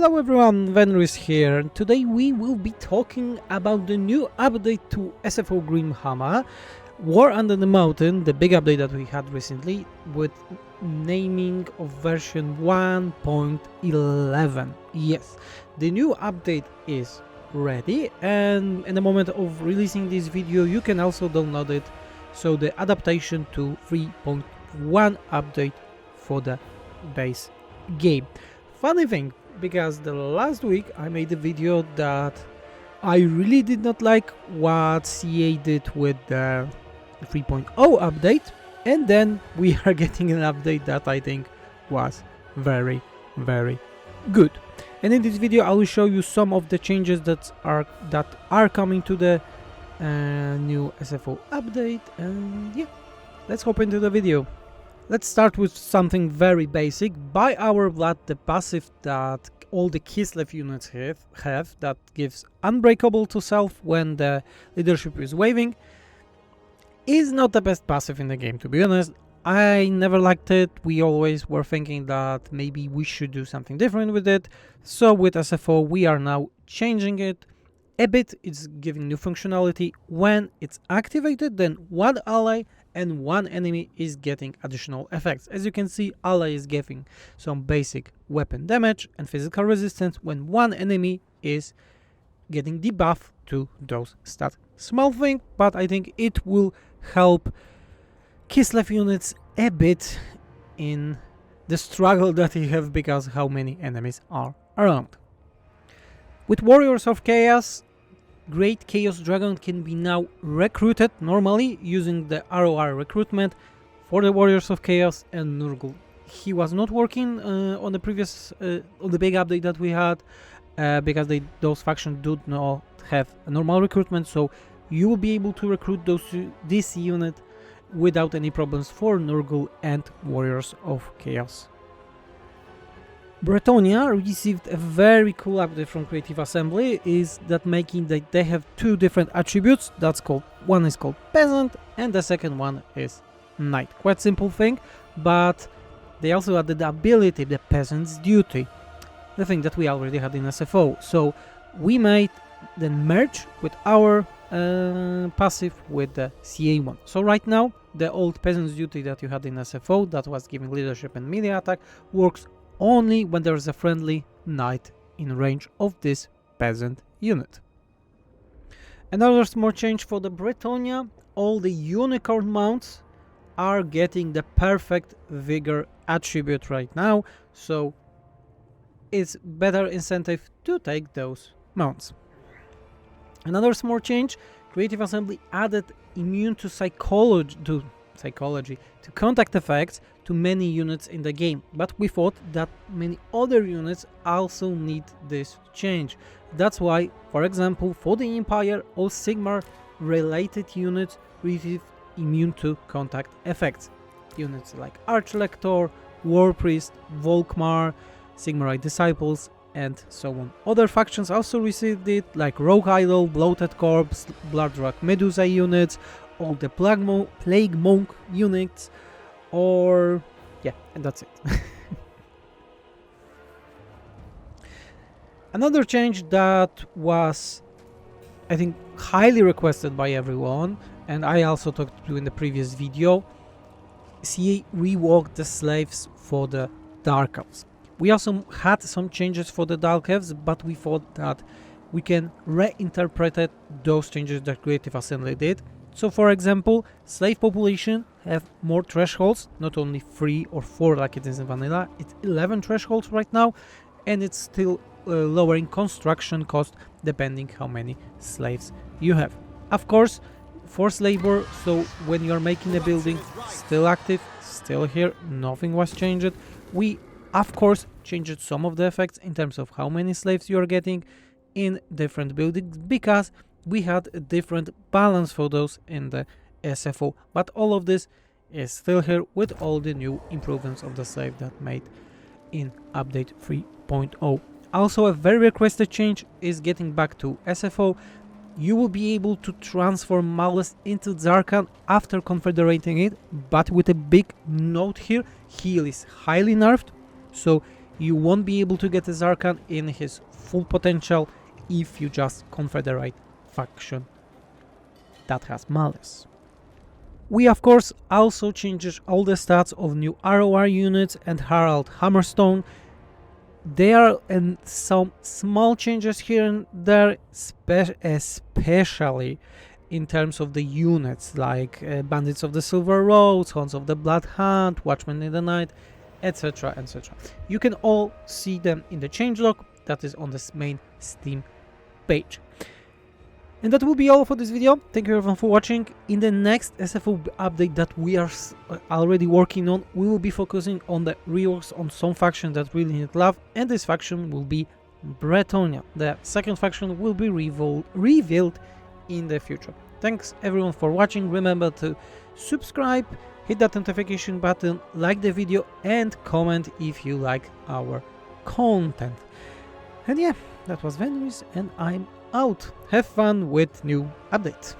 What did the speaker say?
Hello everyone, Venris here, and today we will be talking about the new update to SFO Grimhammer, War Under the Mountain, the big update that we had recently, with naming of version 1.11. Yes, the new update is ready, and in the moment of releasing this video you can also download it, so the adaptation to 3.1 update for the base game. Funny thing, because the last week I made a video that I really did not like what CA did with the 3.0 update, and then we are getting an update that I think was very good. And in this video I will show you some of the changes that are coming to the new SFO update, and yeah, let's hop into the video. Let's start with something very basic. By Our Blood, the passive that all the Kislev units have that gives unbreakable to self when the leadership is waving, is not the best passive in the game, to be honest. I never liked it. We always were thinking that maybe we should do something different with it. So with SFO we are now changing it a bit. It's giving new functionality. When it's activated, then one ally and one enemy is getting additional effects. As you can see, ally is getting some basic weapon damage and physical resistance, when one enemy is getting debuff to those stats. Small thing, but I think it will help Kislev units a bit in the struggle that you have because how many enemies are around. With Warriors of Chaos, Great Chaos Dragon can be now recruited normally using the ROR recruitment for the Warriors of Chaos and Nurgle. He was not working on the previous on the big update that we had because those factions do not have a normal recruitment, so you will be able to recruit this unit without any problems for Nurgle and Warriors of Chaos. Bretonia received a very cool update from Creative Assembly, is that making that they have two different attributes. One is called Peasant and the second one is Knight. Quite simple thing, but they also added the ability, the Peasant's Duty, the thing that we already had in SFO. So we made the merge with our passive with the CA one. So right now the old Peasant's Duty that you had in SFO that was giving leadership and melee attack works only when there is a friendly knight in range of this peasant unit. Another small change for the Bretonia: all the unicorn mounts are getting the perfect vigor attribute right now, so it's better incentive to take those mounts. Another small change: Creative Assembly added immune to contact effects to many units in the game, but we thought that many other units also need this change. That's why, for example, for the Empire, all Sigmar related units receive immune to contact effects. Units like Archlector, War Priest, Volkmar, Sigmarite Disciples, and so on. Other factions also received it, like Rogue Idol, Bloated Corpse, Bloodrock Medusa units, all the Plague Monk units, or yeah, and that's it. Another change that was, I think, highly requested by everyone, and I also talked to in the previous video: CA reworked the slaves for the Dark Elves. We also had some changes for the Dark Elves, but we thought that we can reinterpret those changes that Creative Assembly did. So for example, slave population have more thresholds, not only 3 or 4 like it is in vanilla, it's 11 thresholds right now, and it's still lowering construction cost depending how many slaves you have. Of course, forced labor, so when you are making a building, still active, still here, nothing was changed. We of course changed some of the effects in terms of how many slaves you are getting in different buildings, because we had a different balance for those in the SFO, but all of this is still here with all the new improvements of the slave that made in update 3.0. Also, a very requested change is getting back to SFO. You will be able to transform Malice into Zarkan after confederating it, but with a big note here: heal is highly nerfed, so You won't be able to get a Zarkan in his full potential if you just confederate faction that has Malice. We of course also changed all the stats of new ROR units and Harald Hammerstone. There are some small changes here and there, especially in terms of the units, like Bandits of the Silver Roads, Hounds of the Blood Hunt, Watchmen in the Night, etc, etc. You can all see them in the changelog that is on this main Steam page. And that will be all for this video. Thank you everyone for watching. In the next SFO update that we are already working on, we will be focusing on the reworks on some factions that really need love, and this faction will be Bretonia. The second faction will be revealed in the future. Thanks everyone for watching. Remember to subscribe, hit that notification button, like the video, and comment if you like our content. And yeah, that was Venus, and I'm out. Have fun with new updates.